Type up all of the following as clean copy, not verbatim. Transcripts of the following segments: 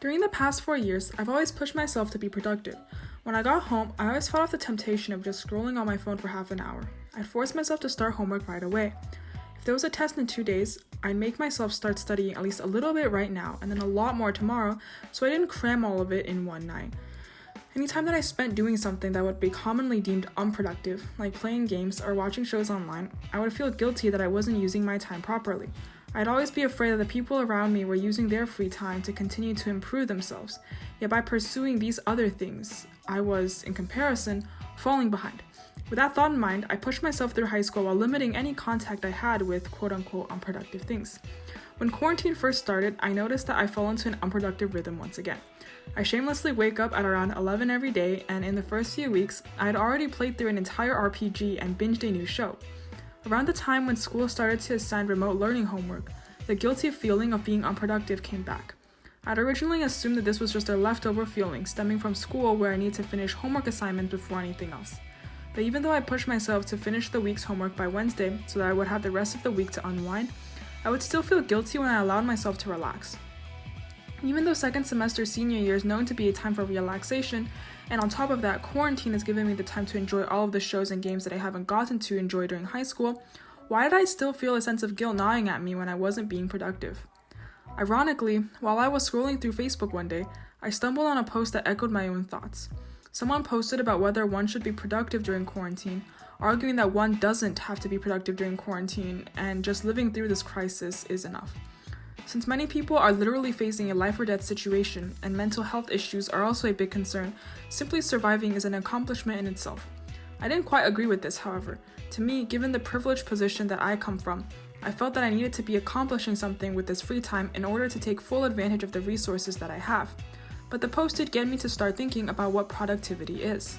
During the past 4 years, I've always pushed myself to be productive. When I got home, I always fought off the temptation of just scrolling on my phone for half an hour. I'd force myself to start homework right away. If there was a test in 2 days, I'd make myself start studying at least a little bit right now and then a lot more tomorrow so I didn't cram all of it in one night. Anytime that I spent doing something that would be commonly deemed unproductive, like playing games or watching shows online, I would feel guilty that I wasn't using my time properly. I'd always be afraid that the people around me were using their free time to continue to improve themselves, yet by pursuing these other things, I was, in comparison, falling behind. With that thought in mind, I pushed myself through high school while limiting any contact I had with quote-unquote unproductive things. When quarantine first started, I noticed that I fell into an unproductive rhythm once again. I shamelessly wake up at around 11 every day, and in the first few weeks, I had already played through an entire RPG and binged a new show. Around the time when school started to assign remote learning homework, the guilty feeling of being unproductive came back. I'd originally assumed that this was just a leftover feeling stemming from school where I need to finish homework assignments before anything else. But even though I pushed myself to finish the week's homework by Wednesday so that I would have the rest of the week to unwind, I would still feel guilty when I allowed myself to relax. Even though second semester senior year is known to be a time for relaxation, and on top of that, quarantine has given me the time to enjoy all of the shows and games that I haven't gotten to enjoy during high school, why did I still feel a sense of guilt gnawing at me when I wasn't being productive? Ironically, while I was scrolling through Facebook one day, I stumbled on a post that echoed my own thoughts. Someone posted about whether one should be productive during quarantine, arguing that one doesn't have to be productive during quarantine and just living through this crisis is enough. Since many people are literally facing a life or death situation and mental health issues are also a big concern, simply surviving is an accomplishment in itself. I didn't quite agree with this, however. To me, given the privileged position that I come from, I felt that I needed to be accomplishing something with this free time in order to take full advantage of the resources that I have. But the post did get me to start thinking about what productivity is.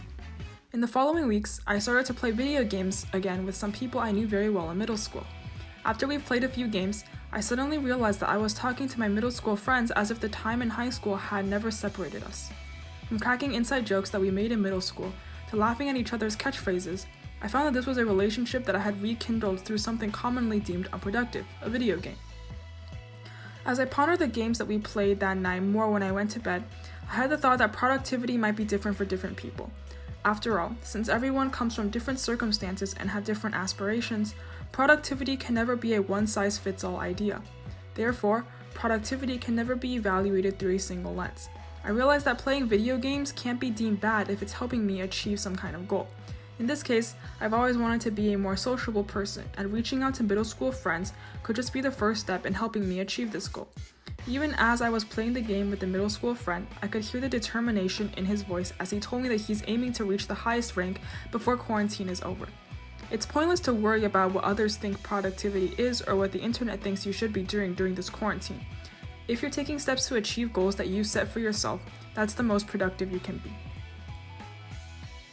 In the following weeks, I started to play video games again with some people I knew very well in middle school. After we've played a few games, I suddenly realized that I was talking to my middle school friends as if the time in high school had never separated us. From cracking inside jokes that we made in middle school, to laughing at each other's catchphrases, I found that this was a relationship that I had rekindled through something commonly deemed unproductive, a video game. As I pondered the games that we played that night more when I went to bed, I had the thought that productivity might be different for different people. After all, since everyone comes from different circumstances and have different aspirations, productivity can never be a one-size-fits-all idea. Therefore, productivity can never be evaluated through a single lens. I realized that playing video games can't be deemed bad if it's helping me achieve some kind of goal. In this case, I've always wanted to be a more sociable person, and reaching out to middle school friends could just be the first step in helping me achieve this goal. Even as I was playing the game with the middle school friend, I could hear the determination in his voice as he told me that he's aiming to reach the highest rank before quarantine is over. It's pointless to worry about what others think productivity is or what the internet thinks you should be doing during this quarantine. If you're taking steps to achieve goals that you set for yourself, that's the most productive you can be.